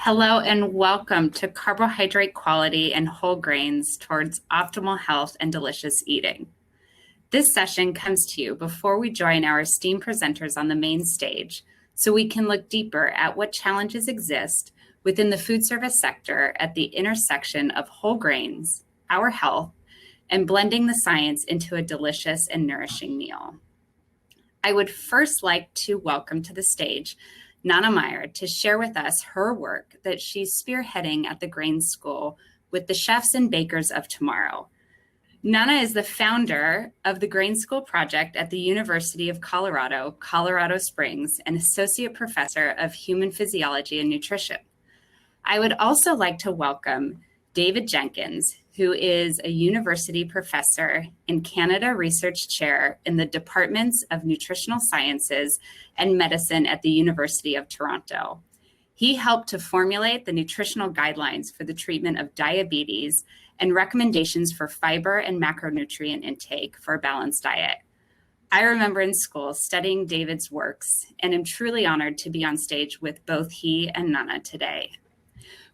Hello and welcome to Carbohydrate Quality and Whole Grains Towards Optimal Health and Delicious Eating. This session comes to you before we join our esteemed presenters on the main stage, so we can look deeper at what challenges exist within the food service sector at the intersection of whole grains, our health, and blending the science into a delicious and nourishing meal. I would first like to welcome to the stage Nana Meyer to share with us her work that she's spearheading at the Grain School with the Chefs and Bakers of Tomorrow. Nana is the founder of the Grain School Project at the University of Colorado, Colorado Springs, and Associate Professor of Human Physiology and Nutrition. I would also like to welcome David Jenkins, who is a university professor and Canada Research Chair in the Departments of Nutritional Sciences and Medicine at the University of Toronto. He helped to formulate the nutritional guidelines for the treatment of diabetes and recommendations for fiber and macronutrient intake for a balanced diet. I remember in school studying David's works and am truly honored to be on stage with both he and Nana today.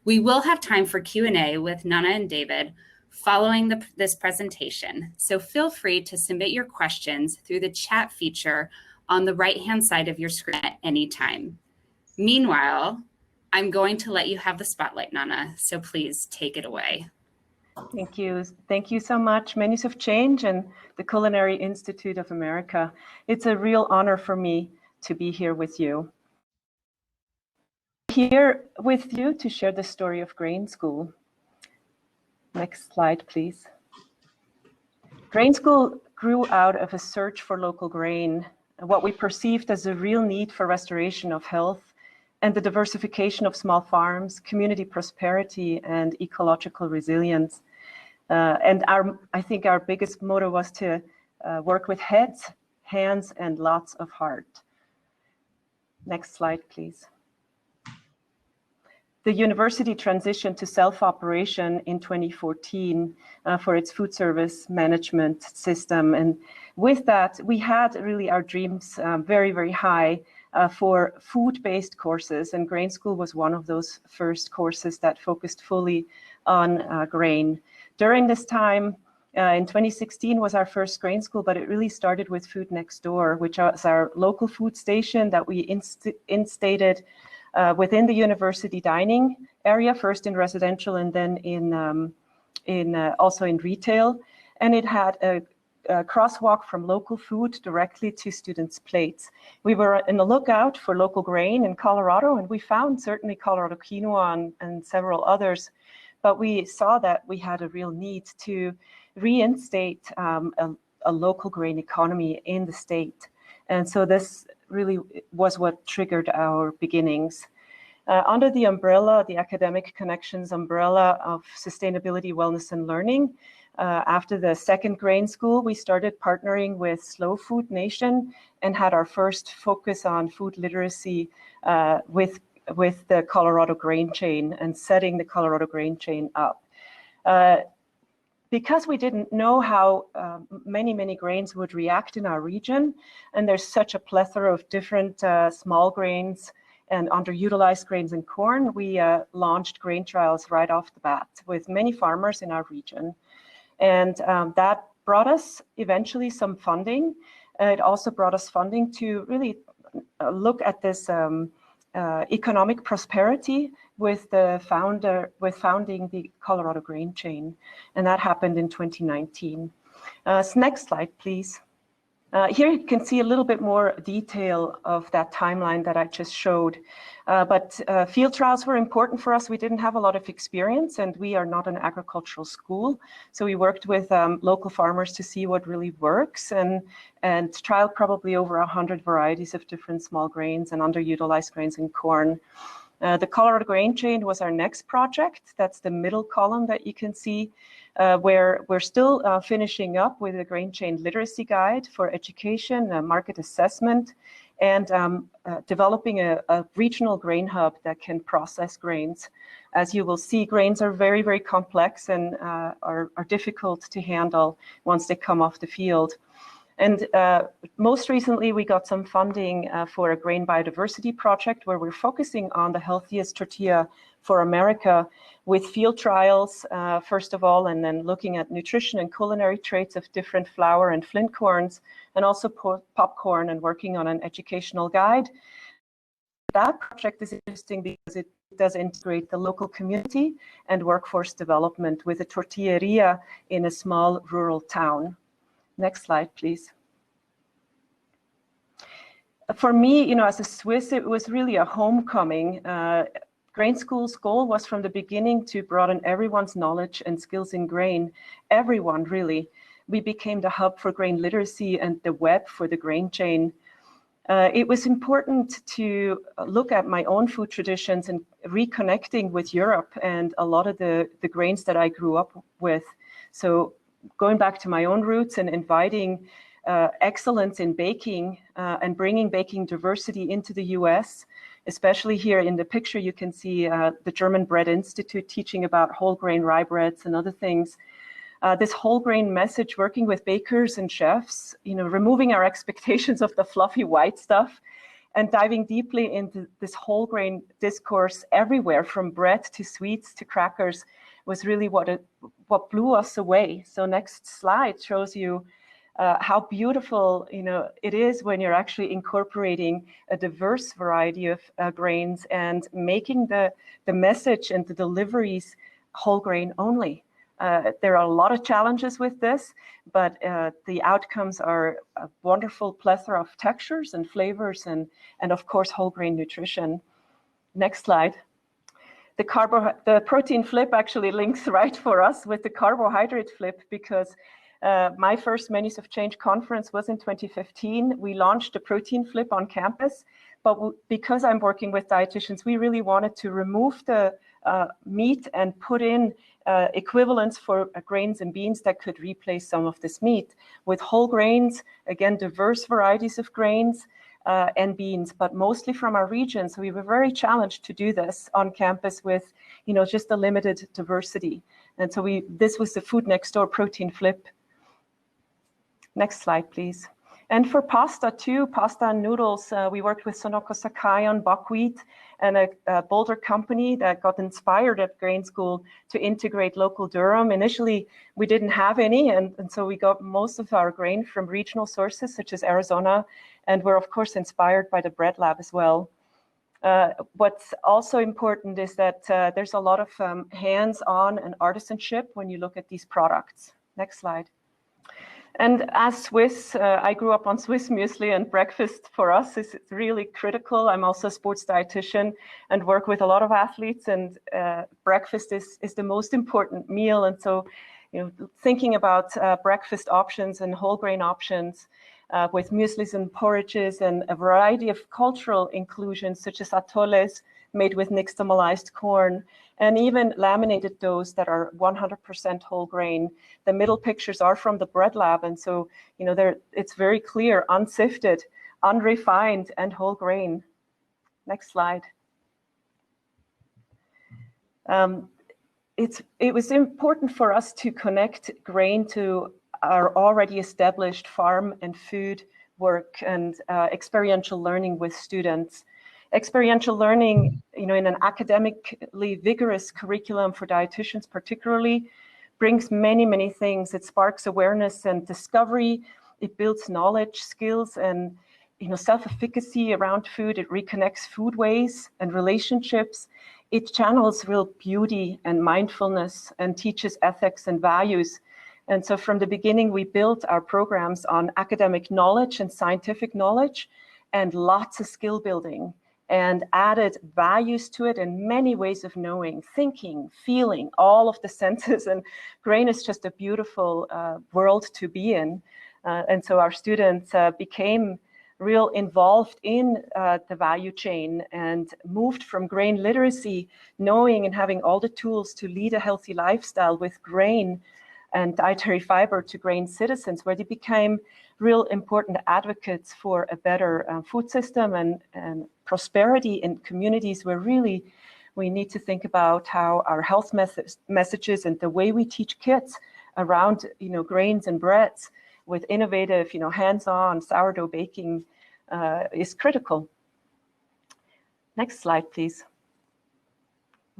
We will have time for Q&A with Nana and David following this presentation, so feel free to submit your questions through the chat feature on the right-hand side of your screen at any time. Meanwhile, I'm going to let you have the spotlight, Nana, so please take it away. Thank you. Thank you so much, Menus of Change and the Culinary Institute of America. It's a real honor for me to be here with you. Here with you to share the story of Grain School. Next slide, please. Grain School grew out of a search for local grain, what we perceived as a real need for restoration of health and the diversification of small farms, community prosperity, and ecological resilience. I think our biggest motto was to work with heads, hands, and lots of heart. Next slide, please. The university transitioned to self-operation in 2014 for its food service management system. And with that, we had really our dreams very, very high for food-based courses. And Grain School was one of those first courses that focused fully on grain. During this time, in 2016 was our first Grain School, but it really started with Food Next Door, which was our local food station that we instated within the university dining area, first in residential and then also in retail. And it had a crosswalk from local food directly to students' plates. We were in the lookout for local grain in Colorado, and we found certainly Colorado quinoa and several others, but we saw that we had a real need to reinstate a local grain economy in the state. And so this really was what triggered our beginnings. Under the umbrella, the Academic Connections umbrella of sustainability, wellness, and learning, after the second Grain School, we started partnering with Slow Food Nation and had our first focus on food literacy with the Colorado grain chain and setting the Colorado grain chain up. Because we didn't know how many grains would react in our region, and there's such a plethora of different small grains and underutilized grains and corn, we launched grain trials right off the bat with many farmers in our region. And that brought us eventually some funding. It also brought us funding to really look at this economic prosperity with founding the Colorado Grain Chain, and that happened in 2019. Next slide, please. Here you can see a little bit more detail of that timeline that I just showed. But field trials were important for us. We didn't have a lot of experience, and we are not an agricultural school. So we worked with local farmers to see what really works and trialed probably over 100 varieties of different small grains and underutilized grains and corn. The Colorado Grain Chain was our next project. That's the middle column that you can see, where we're still finishing up with the Grain Chain Literacy Guide for education, market assessment, and developing a regional grain hub that can process grains. As you will see, grains are very, very complex and are difficult to handle once they come off the field. And most recently, we got some funding for a grain biodiversity project where we're focusing on the healthiest tortilla for America with field trials, first of all, and then looking at nutrition and culinary traits of different flour and flint corns, and also popcorn, and working on an educational guide. That project is interesting because it does integrate the local community and workforce development with a tortilleria in a small rural town. Next slide, please. For me, you know, as a Swiss, it was really a homecoming. Grain School's goal was from the beginning to broaden everyone's knowledge and skills in grain. Everyone, really. We became the hub for grain literacy and the web for the grain chain. It was important to look at my own food traditions and reconnecting with Europe and a lot of the grains that I grew up with. So going back to my own roots and inviting excellence in baking and bringing baking diversity into the US, especially here in the picture, you can see the German Bread Institute teaching about whole grain rye breads and other things. This whole grain message, working with bakers and chefs, you know, removing our expectations of the fluffy white stuff and diving deeply into this whole grain discourse everywhere, from bread to sweets to crackers, was really what blew us away. So next slide shows you how beautiful, you know, it is when you're actually incorporating a diverse variety of grains and making the message and the deliveries whole grain only. There are a lot of challenges with this, but the outcomes are a wonderful plethora of textures and flavors and of course, whole grain nutrition. Next slide. The protein flip actually links right for us with the carbohydrate flip, because my first Menus of Change conference was in 2015. We launched a protein flip on campus, but because I'm working with dietitians, we really wanted to remove the meat and put in equivalents for grains and beans that could replace some of this meat with whole grains, again, diverse varieties of grains and beans, but mostly from our region. So we were very challenged to do this on campus with, you know, just a limited diversity. And so this was the Food Next Door protein flip. Next slide, please. And for pasta too, pasta and noodles, we worked with Sonoko Sakai on buckwheat, and a Boulder company that got inspired at Grain School to integrate local durum. Initially, we didn't have any, and so we got most of our grain from regional sources such as Arizona, and we're of course inspired by the Bread Lab as well. What's also important is that there's a lot of hands-on and artisanship when you look at these products. Next slide. And as Swiss, I grew up on Swiss muesli, and breakfast for us is really critical. I'm also a sports dietitian and work with a lot of athletes, and breakfast is the most important meal. And so, you know, thinking about breakfast options and whole grain options with mueslis and porridges and a variety of cultural inclusions such as atoles made with nixtamalized corn, and even laminated doughs that are 100% whole grain. The middle pictures are from the Bread Lab, and so, you know, it's very clear, unsifted, unrefined, and whole grain. Next slide. It was important for us to connect grain to our already established farm and food work and experiential learning with students. Experiential learning, you know, in an academically vigorous curriculum for dietitians particularly, brings many, many things. It sparks awareness and discovery. It builds knowledge, skills, and, you know, self-efficacy around food. It reconnects food ways and relationships. It channels real beauty and mindfulness and teaches ethics and values. And so from the beginning, we built our programs on academic knowledge and scientific knowledge and lots of skill building, and added values to it and many ways of knowing, thinking, feeling, all of the senses. And grain is just a beautiful world to be in. And so our students became real involved in the value chain and moved from grain literacy, knowing and having all the tools to lead a healthy lifestyle with grain and dietary fiber, to grain citizens, where they became real important advocates for a better food system and prosperity in communities where really we need to think about how our health messages and the way we teach kids around, you know, grains and breads with innovative, hands-on sourdough baking is critical. Next slide, please.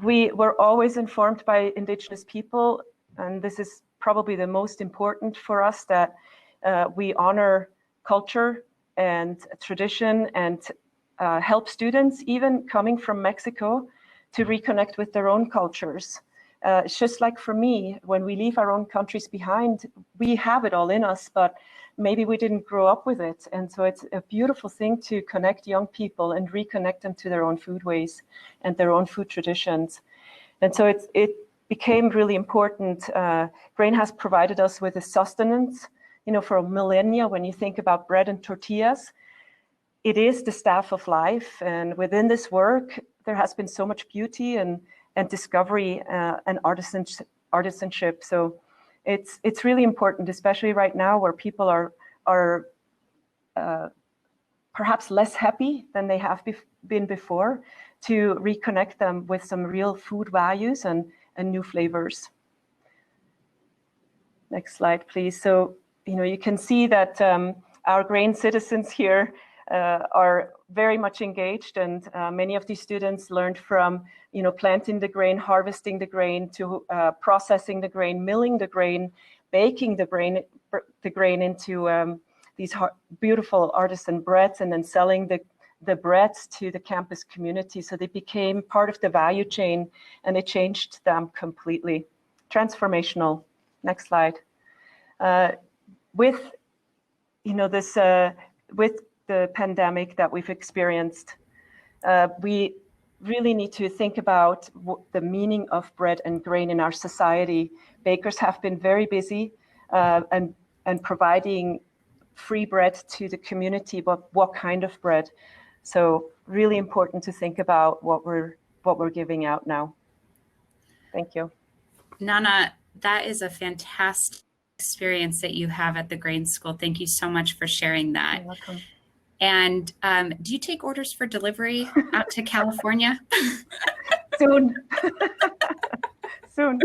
We were always informed by Indigenous people, and this is probably the most important for us, that we honor culture and tradition and help students, even coming from Mexico, to reconnect with their own cultures. It's just like for me, when we leave our own countries behind, we have it all in us, but maybe we didn't grow up with it. And so it's a beautiful thing to connect young people and reconnect them to their own food ways and their own food traditions. And so it became really important. Grain has provided us with a sustenance, for millennia. When you think about bread and tortillas, it is the staff of life. And within this work, there has been so much beauty and discovery and artisanship. So it's really important, especially right now where people are perhaps less happy than they have been before, to reconnect them with some real food values and new flavors. Next slide, please. So, you can see that our grain citizens here are very much engaged, and many of these students learned from, planting the grain, harvesting the grain, to processing the grain, milling the grain, baking the grain into these beautiful artisan breads, and then selling the breads to the campus community. So they became part of the value chain, and it changed them completely. Transformational. Next slide. With with the pandemic that we've experienced, we really need to think about the meaning of bread and grain in our society. Bakers have been very busy and providing free bread to the community, but what kind of bread? So really important to think about what we're giving out now. Thank you. Nana, that is a fantastic experience that you have at the Grain School. Thank you so much for sharing that. You're welcome. And do you take orders for delivery out to California? Soon. Soon.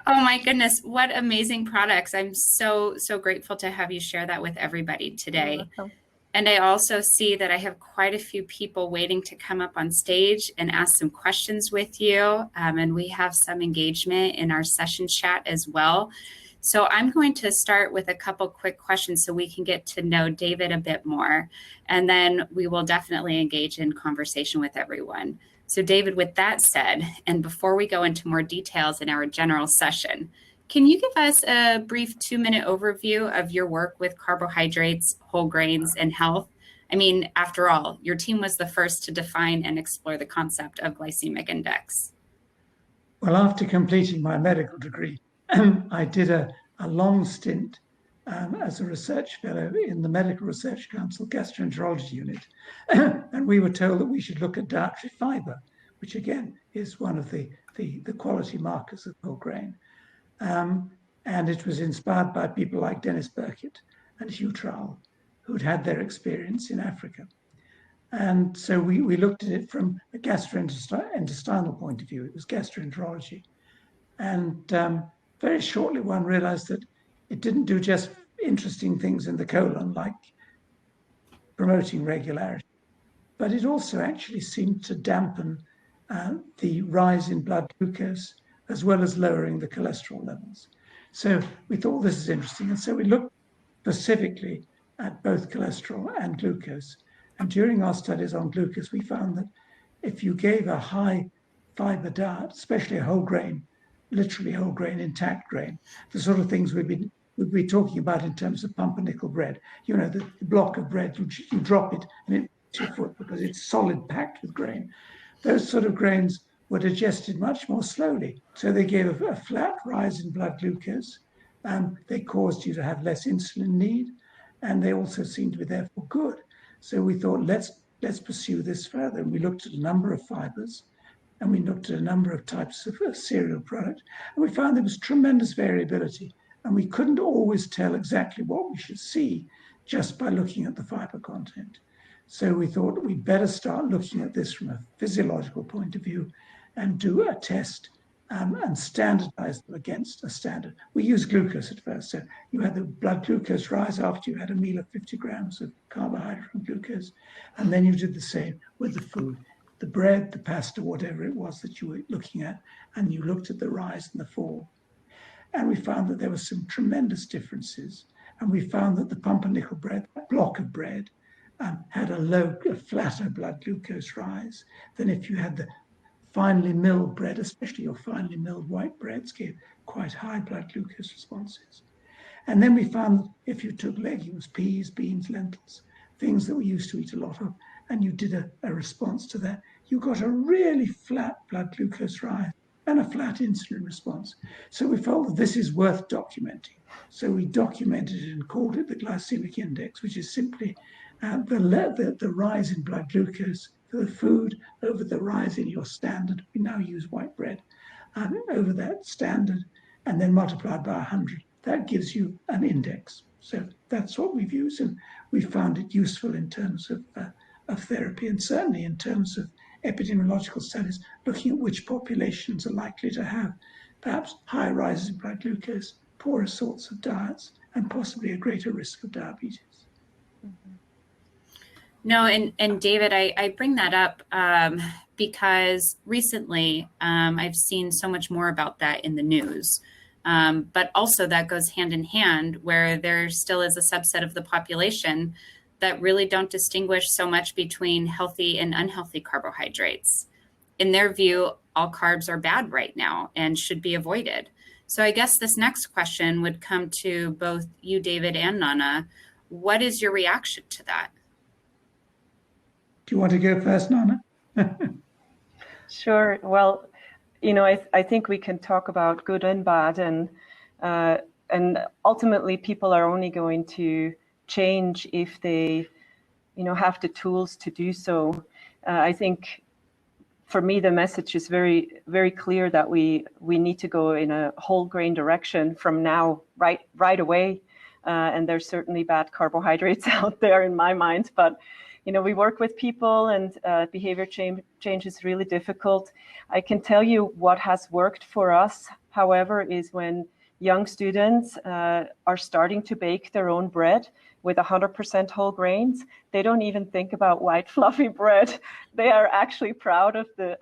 Oh my goodness, what amazing products. I'm so grateful to have you share that with everybody today. You're welcome. And I also see that I have quite a few people waiting to come up on stage and ask some questions with you. And we have some engagement in our session chat as well. So I'm going to start with a couple quick questions so we can get to know David a bit more. And then we will definitely engage in conversation with everyone. So David, with that said, and before we go into more details in our general session, can you give us a brief 2-minute overview of your work with carbohydrates, whole grains, and health? I mean, after all, your team was the first to define and explore the concept of glycemic index. Well, after completing my medical degree, I did a long stint as a research fellow in the Medical Research Council Gastroenterology Unit. And we were told that we should look at dietary fiber, which again is one of the quality markers of whole grain. And it was inspired by people like Dennis Burkitt and Hugh Trowell, who'd had their experience in Africa. And so we looked at it from a gastrointestinal point of view. It was gastroenterology. And very shortly, one realized that it didn't do just interesting things in the colon, like promoting regularity, but it also actually seemed to dampen the rise in blood glucose, as well as lowering the cholesterol levels. So we thought this is interesting. And so we looked specifically at both cholesterol and glucose. And during our studies on glucose, we found that if you gave a high fiber diet, especially a whole grain, literally whole grain, intact grain, the sort of things we'd be talking about in terms of pumpernickel bread. The block of bread, you drop it and it hits your foot because it's solid, packed with grain. Those sort of grains were digested much more slowly. So they gave a flat rise in blood glucose. They caused you to have less insulin need, and they also seemed to be therefore good. So we thought, let's pursue this further. And we looked at a number of fibers, and we looked at a number of types of cereal product, and we found there was tremendous variability, and we couldn't always tell exactly what we should see just by looking at the fiber content. So we thought we'd better start looking at this from a physiological point of view and do a test and standardized them against a standard. We used glucose at first. So you had the blood glucose rise after you had a meal of 50 grams of carbohydrate and glucose. And then you did the same with the food, the bread, the pasta, whatever it was that you were looking at, and you looked at the rise and the fall. And we found that there were some tremendous differences. And we found that the pumpernickel bread, that block of bread, had a flatter blood glucose rise than if you had the finely milled bread, especially your finely milled white breads, gave quite high blood glucose responses. And then we found that if you took legumes, peas, beans, lentils, things that we used to eat a lot of, and you did a response to that, you got a really flat blood glucose rise and a flat insulin response. So we felt that this is worth documenting. So we documented it and called it the glycemic index, which is simply the rise in blood glucose for the food over the rise in your standard. We now use white bread over that standard, and then multiplied by 100. That gives you an index. So that's what we've used, and we found it useful in terms of therapy, and certainly in terms of epidemiological studies, looking at which populations are likely to have perhaps high rises in blood glucose, poorer sorts of diets, and possibly a greater risk of diabetes. No, and David, I bring that up because recently I've seen so much more about that in the news. But also that goes hand in hand where there still is a subset of the population that really don't distinguish so much between healthy and unhealthy carbohydrates. In their view, all carbs are bad right now and should be avoided. So I guess this next question would come to both you, David, and Nana. What is your reaction to that? Do you want to go first, Nana? Sure. Well, I think we can talk about good and bad, and ultimately people are only going to change if they, have the tools to do so. I think for me, the message is very, very clear that we need to go in a whole grain direction from now, right away. And there's certainly bad carbohydrates out there in my mind, but we work with people, and behavior change is really difficult. I can tell you what has worked for us, however, is when young students are starting to bake their own bread with 100% whole grains. They don't even think about white fluffy bread. They are actually proud of the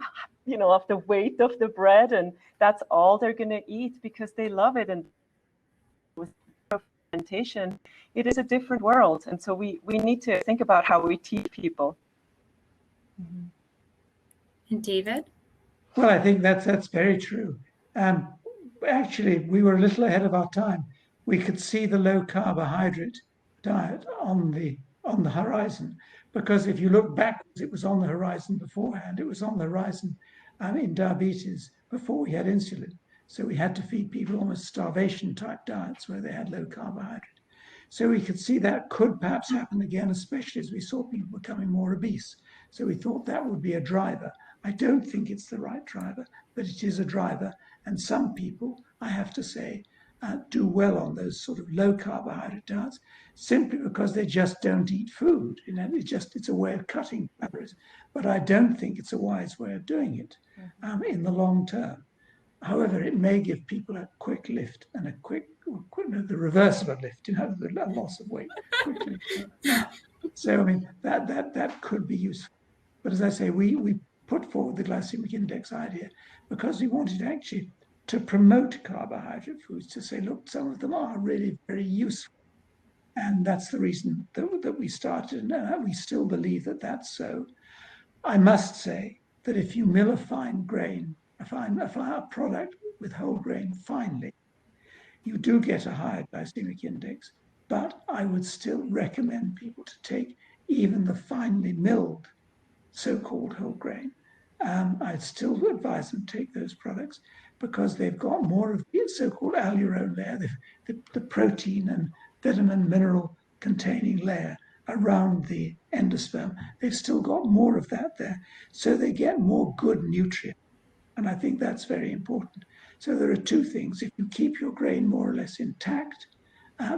weight of the bread, and that's all they're going to eat because they love it. And with fermentation, it is a different world, and so we need to think about how we teach people. Mm-hmm. And David? Well, I think that's very true. Actually, we were a little ahead of our time. We could see the low carbohydrate diet on the horizon, because if you look backwards, it was on the horizon beforehand. It was on the horizon in diabetes before we had insulin. So we had to feed people almost starvation type diets where they had low carbohydrate. So we could see that could perhaps happen again, especially as we saw people becoming more obese. So we thought that would be a driver. I don't think it's the right driver, but it is a driver. And some people, I have to say, do well on those sort of low carbohydrate diets simply because they just don't eat food. It's a way of cutting calories. But I don't think it's a wise way of doing it in the long term. However, it may give people a quick lift and the reverse of a lift, a loss of weight quickly. So I mean that could be useful. But as I say, we put forward the glycemic index idea because we wanted actually to promote carbohydrate foods, to say, look, some of them are really very useful. And that's the reason that we started, and we still believe that that's so. I must say that if you mill a fine grain, a product with whole grain finely, you do get a higher glycemic index, but I would still recommend people to take even the finely milled so-called whole grain. I'd still advise them to take those products because they've got more of the so-called alluron layer, the protein and vitamin mineral containing layer around the endosperm. They've still got more of that there, so they get more good nutrients. And I think that's very important. So there are two things. If you keep your grain more or less intact,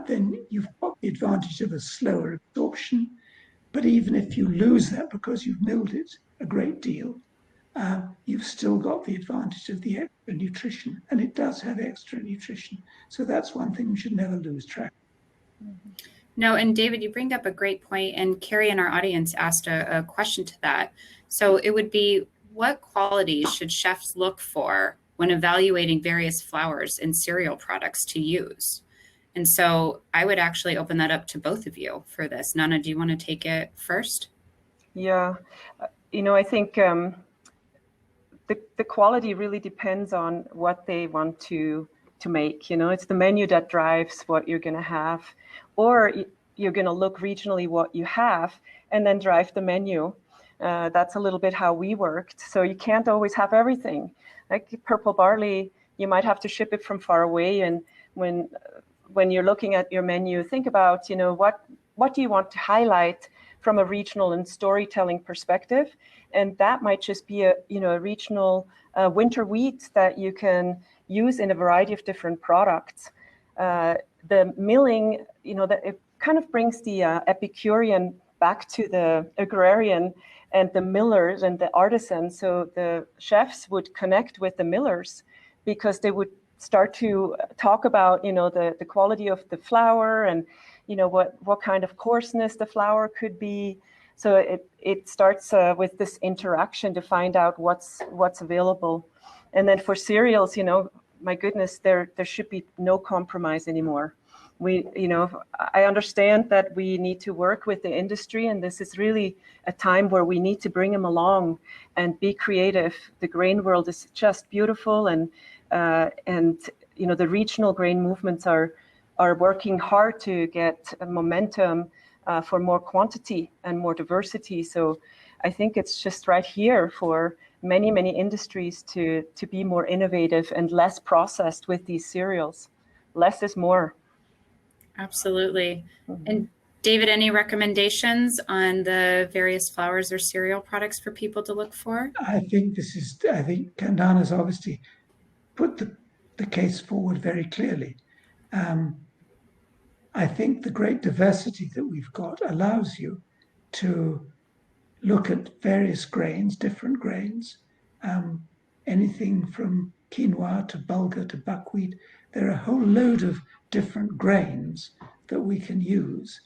then you've got the advantage of a slower absorption. But even if you lose that because you've milled it a great deal, you've still got the advantage of the extra nutrition, and it does have extra nutrition. So that's one thing we should never lose track of. No, and David, you bring up a great point, and Carrie in our audience asked a question to that. So it would be, what qualities should chefs look for when evaluating various flours in cereal products to use? And so I would actually open that up to both of you for this. Nana, do you want to take it first? Yeah, I think the quality really depends on what they want to make. It's the menu that drives what you're going to have, or you're going to look regionally what you have and then drive the menu. That's a little bit how we worked. So you can't always have everything. Like purple barley, you might have to ship it from far away. And when you're looking at your menu, think about, what do you want to highlight from a regional and storytelling perspective? And that might just be a regional winter wheat that you can use in a variety of different products. The milling, that it kind of brings the Epicurean back to the agrarian and the millers and the artisans. So the chefs would connect with the millers because they would start to talk about, the quality of the flour and, what kind of coarseness the flour could be. So it starts with this interaction to find out what's available. And then for cereals, my goodness, there should be no compromise anymore. I understand that we need to work with the industry, and this is really a time where we need to bring them along and be creative. The grain world is just beautiful, and the regional grain movements are working hard to get momentum for more quantity and more diversity. So I think it's just right here for many, many industries to be more innovative and less processed with these cereals. Less is more. Absolutely. Mm-hmm. And David, any recommendations on the various flours or cereal products for people to look for? I think Nana's obviously put the case forward very clearly. I think the great diversity that we've got allows you to look at various grains, different grains, anything from quinoa to bulgur to buckwheat. There are a whole load of different grains that we can use,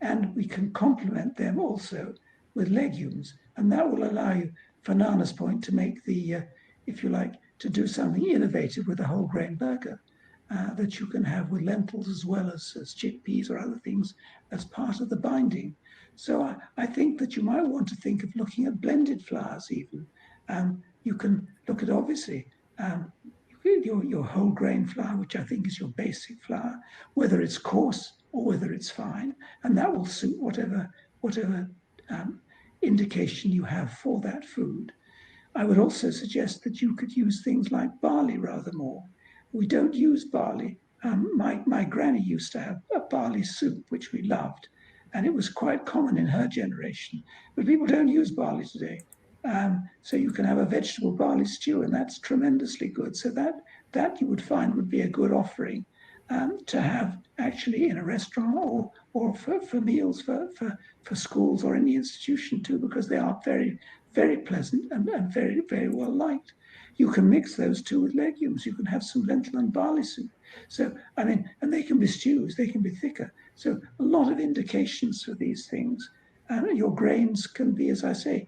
and we can complement them also with legumes. And that will allow you, for Nana's point, to make if you like, to do something innovative with a whole grain burger. That you can have with lentils as well as chickpeas or other things as part of the binding. So I think that you might want to think of looking at blended flours even. You can look at, obviously, your whole grain flour, which I think is your basic flour, whether it's coarse or whether it's fine, and that will suit whatever indication you have for that food. I would also suggest that you could use things like barley rather more. We don't use barley. My granny used to have a barley soup, which we loved, and it was quite common in her generation. But people don't use barley today. So you can have a vegetable barley stew, and that's tremendously good. So that you would find would be a good offering to have actually in a restaurant or for meals for schools or any institution too, because they are very, very pleasant and very, very well liked. You can mix those two with legumes. You can have some lentil and barley soup. So, and they can be stews, they can be thicker. So a lot of indications for these things. Your grains can be, as I say,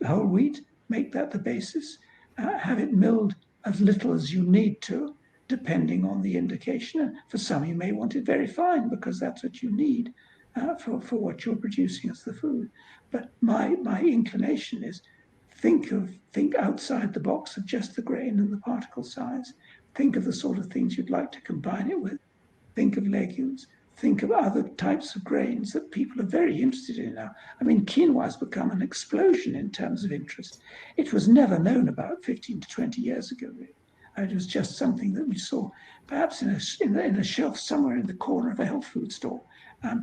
whole wheat, make that the basis. Have it milled as little as you need to, depending on the indication. And for some, you may want it very fine because that's what you need for what you're producing as the food. But my inclination is think outside the box of just the grain and the particle size. Think of the sort of things you'd like to combine it with. Think of legumes. Think of other types of grains that people are very interested in now. I mean, quinoa has become an explosion in terms of interest. It was never known about 15 to 20 years ago, really. It was just something that we saw perhaps in a shelf somewhere in the corner of a health food store,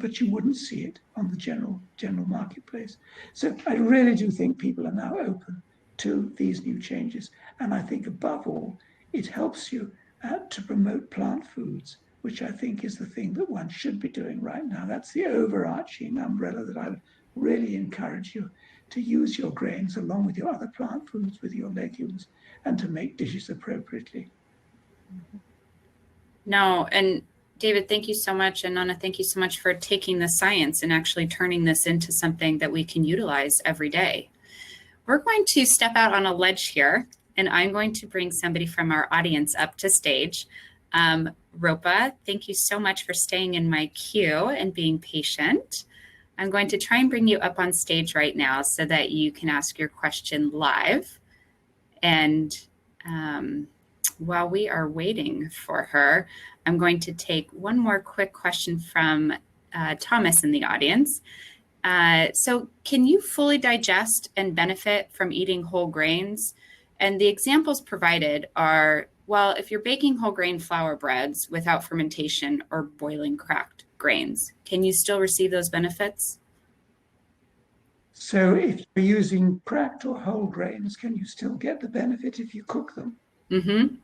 but you wouldn't see it on the general marketplace. So I really do think people are now open to these new changes. And I think above all, it helps you to promote plant foods, which I think is the thing that one should be doing right now. That's the overarching umbrella that I would really encourage you to use your grains along with your other plant foods, with your legumes, and to make dishes appropriately. No, and David, thank you so much. And Nana, thank you so much for taking the science and actually turning this into something that we can utilize every day. We're going to step out on a ledge here, and I'm going to bring somebody from our audience up to stage. Ropa, thank you so much for staying in my queue and being patient. I'm going to try and bring you up on stage right now so that you can ask your question live. And while we are waiting for her, I'm going to take one more quick question from Thomas in the audience. So can you fully digest and benefit from eating whole grains? And the examples provided are, well, if you're baking whole grain flour breads without fermentation or boiling cracked grains, can you still receive those benefits? So if you're using cracked or whole grains, can you still get the benefit if you cook them? Mm-hmm.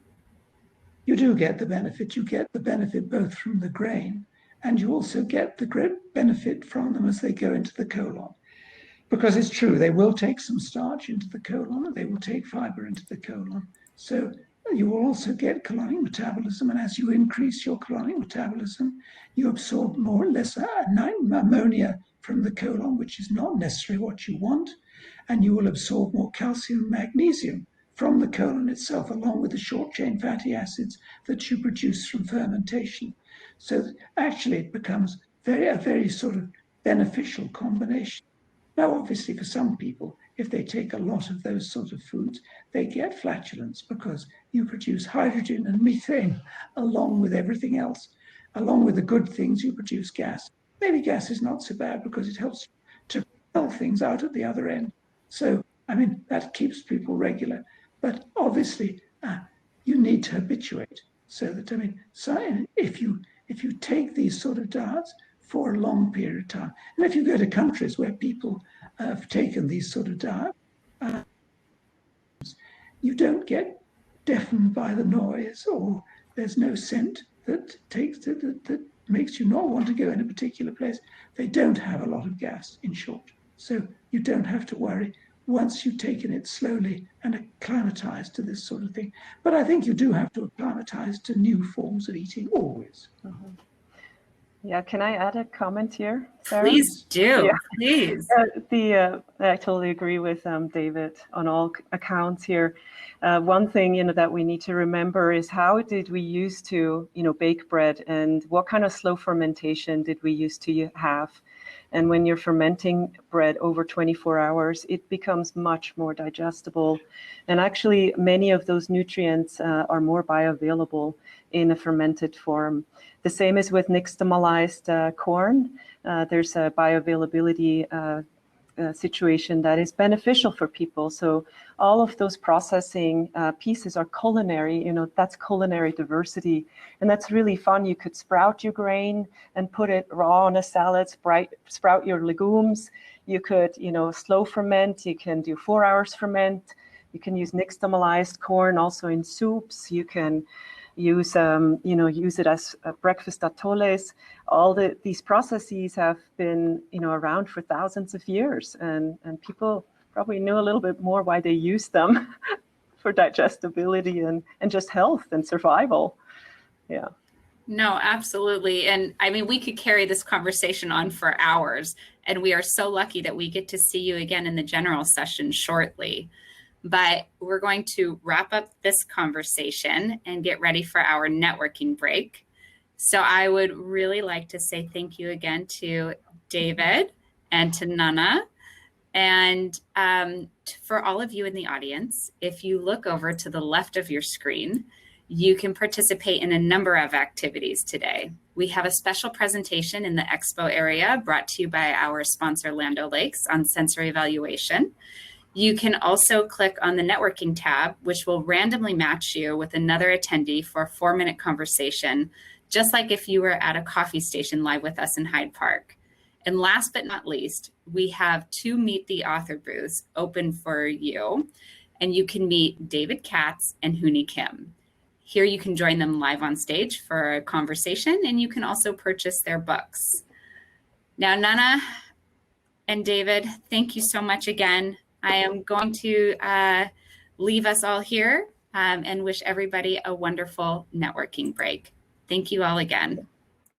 You do get the benefit. You get the benefit both from the grain, and you also get the great benefit from them as they go into the colon. Because it's true, they will take some starch into the colon, and they will take fiber into the colon. So you will also get colonic metabolism, and as you increase your colonic metabolism, you absorb more or less ammonia from the colon, which is not necessarily what you want, and you will absorb more calcium and magnesium from the colon itself, along with the short-chain fatty acids that you produce from fermentation. So actually it becomes a very sort of beneficial combination. Now, obviously, for some people, if they take a lot of those sort of foods, they get flatulence because you produce hydrogen and methane along with everything else. Along with the good things, you produce gas. Maybe gas is not so bad because it helps to expel things out at the other end. So, I mean, that keeps people regular. But obviously, you need to habituate. So that, I mean, so if you take these sort of diets for a long period of time, and if you go to countries where people have taken these sort of diets, you don't get deafened by the noise, or there's no scent that makes you not want to go in a particular place. They don't have a lot of gas, in short. So you don't have to worry once you've taken it slowly and acclimatized to this sort of thing. But I think you do have to acclimatize to new forms of eating always. Mm-hmm. Yeah, can I add a comment here, Sarah? Please do, please. I totally agree with David on all accounts here. One thing, that we need to remember is how did we used to, bake bread, and what kind of slow fermentation did we used to have? And when you're fermenting bread over 24 hours, it becomes much more digestible. And actually, many of those nutrients are more bioavailable in a fermented form. The same is with nixtamalized corn. There's a bioavailability situation that is beneficial for people. So all of those processing pieces are culinary, that's culinary diversity. And that's really fun. You could sprout your grain and put it raw on a salad, sprout your legumes. You could, slow ferment. You can do 4 hours ferment. You can use nixtamalized corn also in soups. You can use it as breakfast atoles. All these processes have been, around for thousands of years, and people probably knew a little bit more why they use them for digestibility and just health and survival. Yeah. No, absolutely. And I mean, we could carry this conversation on for hours, and we are so lucky that we get to see you again in the general session shortly. But we're going to wrap up this conversation and get ready for our networking break. So I would really like to say thank you again to David and to Nana. And for all of you in the audience, if you look over to the left of your screen, you can participate in a number of activities today. We have a special presentation in the expo area brought to you by our sponsor, Land O'Lakes, on sensory evaluation. You can also click on the networking tab, which will randomly match you with another attendee for a 4-minute conversation, just like if you were at a coffee station live with us in Hyde Park. And last but not least, we have 2 Meet the Author booths open for you, and you can meet David Katz and Hooni Kim. Here you can join them live on stage for a conversation, and you can also purchase their books. Now, Nana, And David, thank you so much again. I am going to leave us all here and wish everybody a wonderful networking break. Thank you all again.